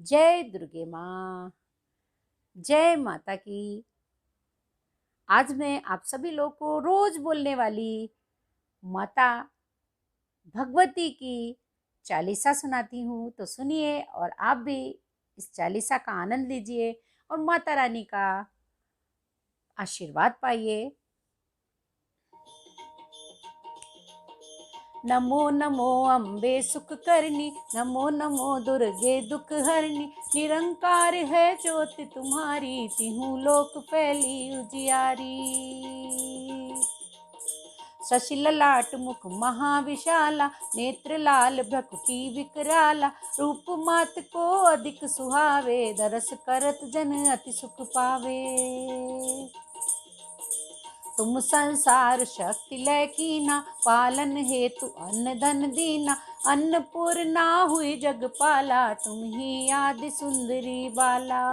जय दुर्गे माँ। जय माता की। आज मैं आप सभी लोग को रोज बोलने वाली माता भगवती की चालीसा सुनाती हूँ, तो सुनिए और आप भी इस चालीसा का आनंद लीजिए और माता रानी का आशीर्वाद पाइए। नमो नमो अम्बे सुख करनी, नमो नमो दुर्गे दुख हरनी, निरंकार है ज्योति तुम्हारी, तिहु लोक फैली उजियारी। शशि ललाट मुख महाविशाला, नेत्र लाल भ्रकुटी विकराला, रूप मात को अधिक सुहावे, दरस करत जन अति सुख पावे। तुम संसार शक्ति लय कीना, पालन हेतु अन्न धन दीना, अन्नपूर्णा हुई जगपाला, तुम ही आदि सुंदरी बाला।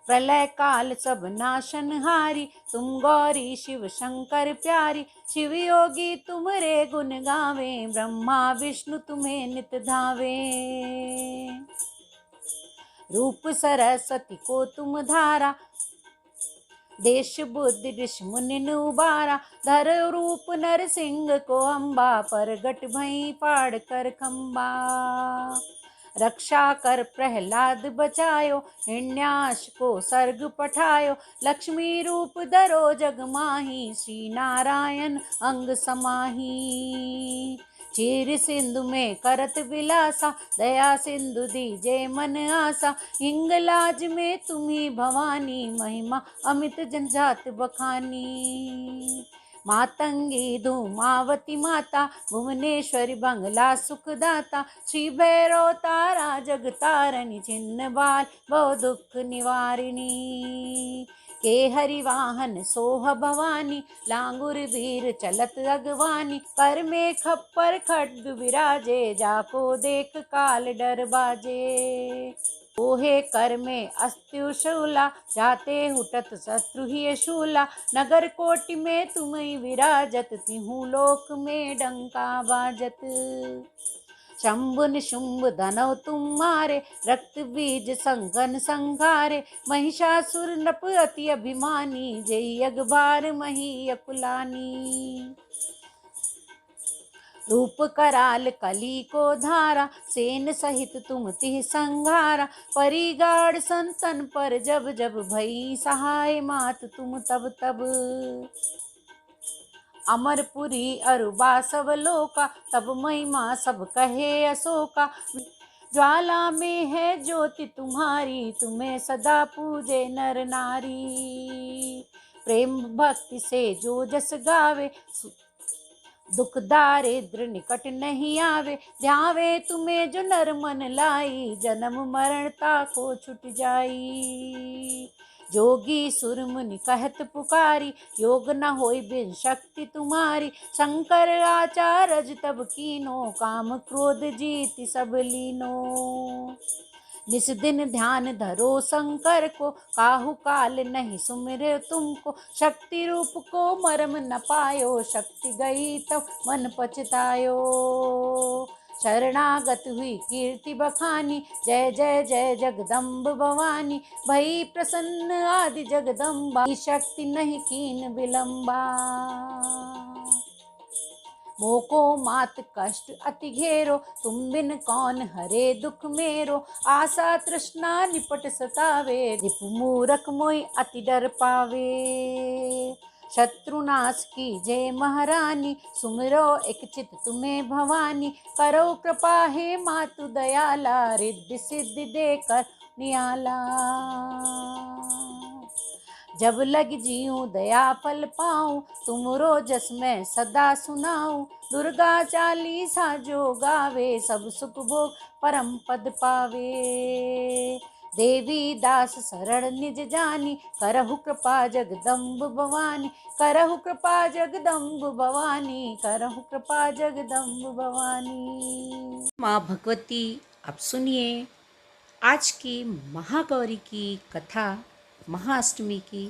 प्रलय काल सब नाशनहारी, तुम गौरी शिव शंकर प्यारी, शिव योगी तुमरे गुण गावे, ब्रह्मा विष्णु तुम्हें नित धावे। रूप सरस्वती को तुम धारा, देश बुद्धि ऋषि मुनि उबारा, धर रूप नर सिंह को अम्बा, परगट भई पाड़ कर खम्बा। रक्षा कर प्रहलाद बचायो, हिरण्याक्ष को सर्ग पठायो, लक्ष्मी रूप धरो जग माही, श्री नारायण अंग समाही। क्षीर सिंधु में करत विलासा, दया सिंधु दीजे मन आसा, हिंगलाज में तुम्ही भवानी, महिमा अमित जनजात बखानी। मातंगी धूमावती माता, भुवनेश्वरी बंगला सुखदाता, श्री भैरव तारा जगतारणी, छिन्न बाल बहु दुख निवारिणी। के हरि वाहन सोह भवानी, लांगुर वीर चलत अगवानी, कर में खप्पर खड्ग विराजे, जाको देख काल डर बाजे। ओहे कर में अस्त्यु शूला, जाते हुटत शत्रु ही शूला, नगर कोटि में तुम ही विराजत, तिहु लोक में डंका बाजत। शंभु निशुंभ धनव तुम मारे, रक्त बीज संगन संघारे, महिषासुर नृप अति अभिमानी, जय अगबार मही अकुलानी। रूप कराल कली को धारा, सेन सहित तुम तिह संघारा, परिगाड़ संतन पर जब जब, भई सहाय मात तुम तब तब। अमरपुरी अरुबा सब लोका, तब महिमा सब कहे अशोका, ज्वाला में है ज्योति तुम्हारी, तुम्हें सदा पूजे नर नारी। प्रेम भक्ति से जो जस गावे, दुख दारिद्र निकट नहीं आवे, ध्यावे तुम्हें जो नर मन लाई, जन्म मरणता को छुट जाई। जोगी सुर मुनि कहत पुकारी, योग न होई बिन शक्ति तुम्हारी, शंकर आचारज तब कीनो, काम क्रोध जीति सब लीनो। निस दिन ध्यान धरो शंकर को, काहू काल नहीं सुमिरे तुमको, शक्ति रूप को मरम न पायो, शक्ति गई तो मन पछतायो। शरणागत हुई कीर्ति बखानी, जय जय जय जगदम्ब भवानी, भई प्रसन्न आदि जगदम्बा, शक्ति नहीं कीन विलंबा। मोको मात कष्ट अति घेरो, तुम बिन कौन हरे दुख मेरो, आशा तृष्णा निपट सतावे, रिपु मूरख मोहि अति डर पावे। शत्रुनाश की जय महारानी, सुमिरो एक चित तुम्हें भवानी, करो कृपा हे मातु दयाला, रिद्धि सिद्धि देकर नियाला। जब लग जीऊँ दया फल पाऊँ, तुमरो जस मैं सदा सुनाऊँ, दुर्गा चालीसा जो गावे, सब सुख भोग परम पद पावे। देवी दास शरण निज जानी, करहु कृपा जगदम्ब भवानी, करहु कृपा जगदम्ब भवानी, करहु कृपा जगदम्ब भवानी। माँ भगवती, अब सुनिए आज की महागौरी की कथा, महाअष्टमी की।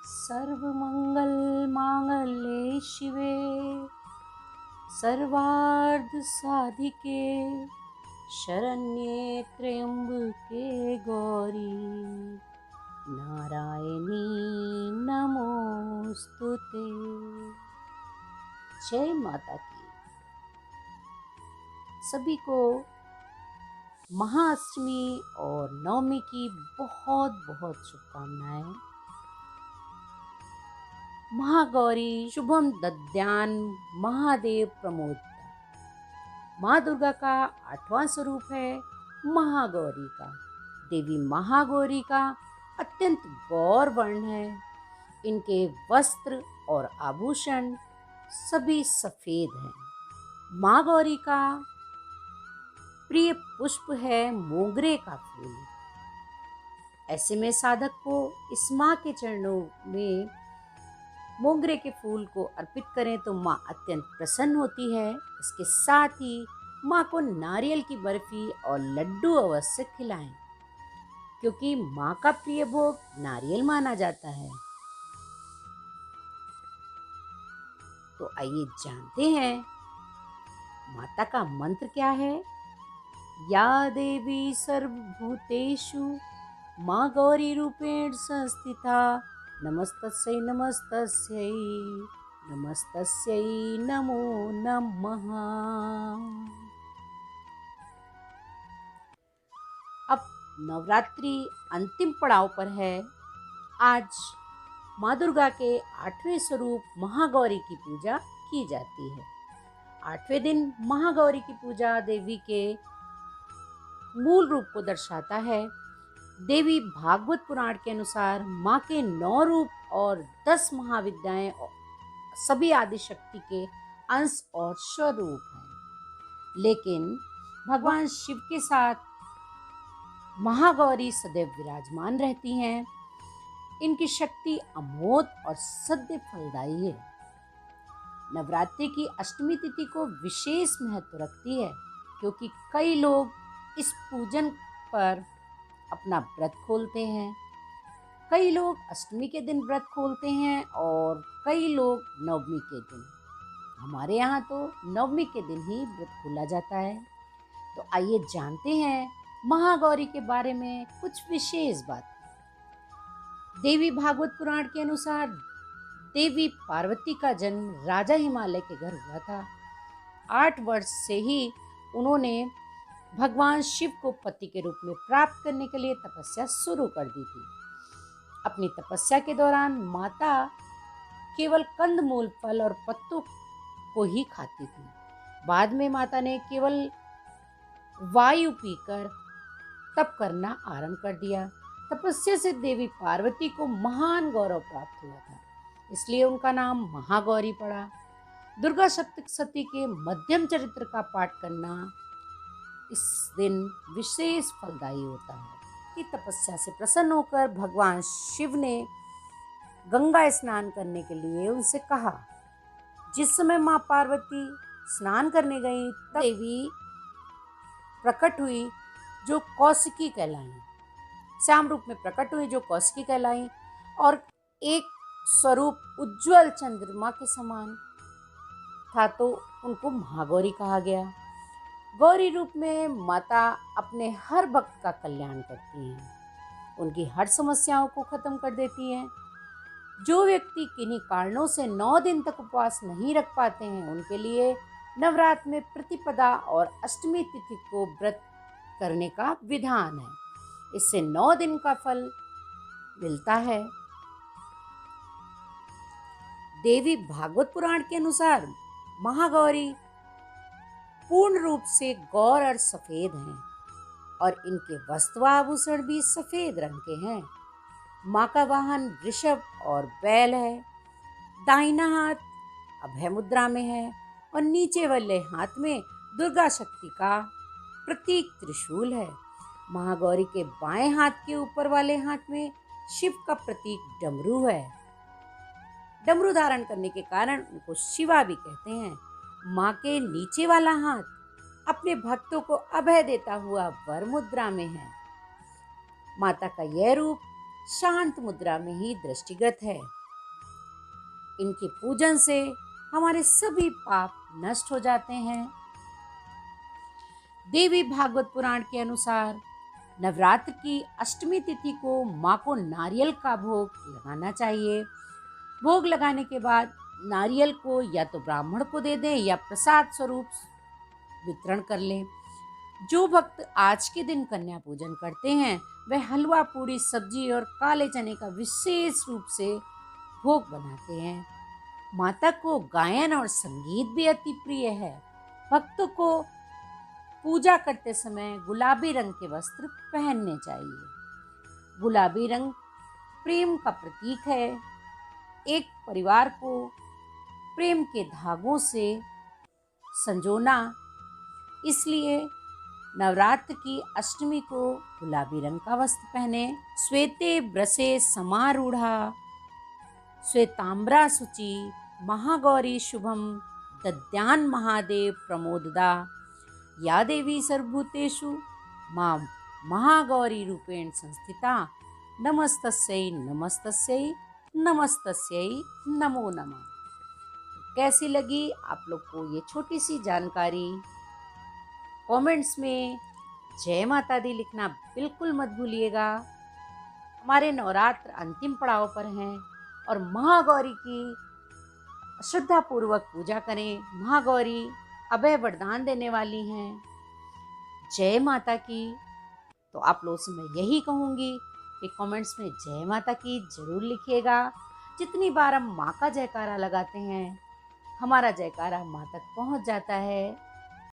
सर्वमंगल मांगल्ये शिवे, सर्वार्थ साधिके, शरण्ये त्र्यंबके गौरी नारायणी नमोस्तुते। जय माता की। सभी को महाअष्टमी और नवमी की बहुत बहुत शुभकामनाएं। महागौरी शुभम दद्यान महादेव प्रमोद। माँ दुर्गा का 8वां स्वरूप है महागौरी का। देवी महागौरी का अत्यंत गौर वर्ण है। इनके वस्त्र और आभूषण सभी सफेद हैं। माँ गौरी का प्रिय पुष्प है मोगरे का फूल। ऐसे में साधक को इस माँ के चरणों में मोगरे के फूल को अर्पित करें तो माँ अत्यंत प्रसन्न होती है। इसके साथ ही माँ को नारियल की बर्फी और लड्डू अवश्य खिलाएं, क्योंकि माँ का प्रिय भोग नारियल माना जाता है। तो आइए जानते हैं माता का मंत्र क्या है। या देवी सर्वभूतेषु माँ गौरी रूपेण संस्थिता नमस्तस्यै नमस्तस्यै नमस्तस्यै नमो नमः। अब नवरात्रि अंतिम पड़ाव पर है। आज माँ दुर्गा के 8वें स्वरूप महागौरी की पूजा की जाती है। 8वें दिन महागौरी की पूजा देवी के मूल रूप को दर्शाता है। देवी भागवत पुराण के अनुसार माँ के 9 रूप और 10 महाविद्याएं सभी आदि शक्ति के अंश और स्वरूप हैं। लेकिन भगवान शिव के साथ महागौरी सदैव विराजमान रहती हैं। इनकी शक्ति अमोघ और सद्य फलदायी है। नवरात्रि की अष्टमी तिथि को विशेष महत्व रखती है, क्योंकि कई लोग इस पूजन पर अपना व्रत खोलते हैं। कई लोग अष्टमी के दिन व्रत खोलते हैं और कई लोग नवमी के दिन। हमारे यहाँ तो नवमी के दिन ही व्रत खोला जाता है। तो आइए जानते हैं महागौरी के बारे में कुछ विशेष बात। देवी भागवत पुराण के अनुसार देवी पार्वती का जन्म राजा हिमालय के घर हुआ था। 8 वर्ष से ही उन्होंने भगवान शिव को पति के रूप में प्राप्त करने के लिए तपस्या शुरू कर दी थी। अपनी तपस्या के दौरान माता केवल कंदमूल, फल और पत्तों को ही खाती थी। बाद में माता ने केवल वायु पीकर तप करना आरंभ कर दिया। तपस्या से देवी पार्वती को महान गौरव प्राप्त हुआ था, इसलिए उनका नाम महागौरी पड़ा। दुर्गा सप्तशती के मध्यम चरित्र का पाठ करना इस दिन विशेष फलदायी होता है। कि तपस्या से प्रसन्न होकर भगवान शिव ने गंगा स्नान करने के लिए उनसे कहा। जिस समय माँ पार्वती स्नान करने गई तब देवी प्रकट हुई जो कौशिकी कहलाई। श्याम रूप में प्रकट हुई जो कौशिकी कहलाई और एक स्वरूप उज्जवल चंद्रमा के समान था, तो उनको महागौरी कहा गया। गौरी रूप में माता अपने हर भक्त का कल्याण करती हैं। उनकी हर समस्याओं को खत्म कर देती हैं। जो व्यक्ति किन्हीं कारणों से 9 दिन तक उपवास नहीं रख पाते हैं, उनके लिए नवरात्र में प्रतिपदा और अष्टमी तिथि को व्रत करने का विधान है। इससे 9 दिन का फल मिलता है। देवी भागवत पुराण के अनुसार महागौरी पूर्ण रूप से गौर और सफेद हैं और इनके वस्त्र आभूषण भी सफेद रंग के हैं। माँ का वाहन वृषभ और बैल है। दाहिना हाथ अभय मुद्रा में है और नीचे वाले हाथ में दुर्गा शक्ति का प्रतीक त्रिशूल है। महागौरी के बाएं हाथ के ऊपर वाले हाथ में शिव का प्रतीक डमरू है। डमरू धारण करने के कारण उनको शिवा भी कहते हैं। माँ के नीचे वाला हाथ अपने भक्तों को अभय देता हुआ वर मुद्रा में है। माता का यह रूप शांत मुद्रा में ही दृष्टिगत है। इनके पूजन से हमारे सभी पाप नष्ट हो जाते हैं। देवी भागवत पुराण के अनुसार नवरात्र की अष्टमी तिथि को माँ को नारियल का भोग लगाना चाहिए। भोग लगाने के बाद नारियल को या तो ब्राह्मण को दे दें या प्रसाद स्वरूप वितरण कर लें। जो भक्त आज के दिन कन्या पूजन करते हैं वह हलवा पूरी सब्जी और काले चने का विशेष रूप से भोग बनाते हैं। माता को गायन और संगीत भी अति प्रिय है। भक्तों को पूजा करते समय गुलाबी रंग के वस्त्र पहनने चाहिए। गुलाबी रंग प्रेम का प्रतीक है। एक परिवार को प्रेम के धागों से संजोना, इसलिए नवरात्र की अष्टमी को गुलाबी रंग का वस्त्र पहने। श्वेते ब्रसे समारूढ़ा श्वेतांबरा शुचि महागौरी शुभम दद्यान महादेव प्रमोददा या देवी सर्वभूतेषु मां महागौरी रूपेण संस्थिता नमस्तस्यै नमस्तस्यै नमस्तस्यै नमो नमः। कैसी लगी आप लोग को ये छोटी सी जानकारी? कमेंट्स में जय माता दी लिखना बिल्कुल मत भूलिएगा। हमारे नवरात्र अंतिम पड़ाव पर हैं और महागौरी की श्रद्धापूर्वक पूजा करें। महागौरी अभय वरदान देने वाली हैं। जय माता की। तो आप लोगों से मैं यही कहूँगी कि कमेंट्स में जय माता की जरूर लिखिएगा। जितनी बार हम माँ का जयकारा लगाते हैं हमारा जयकारा माँ तक पहुँच जाता है।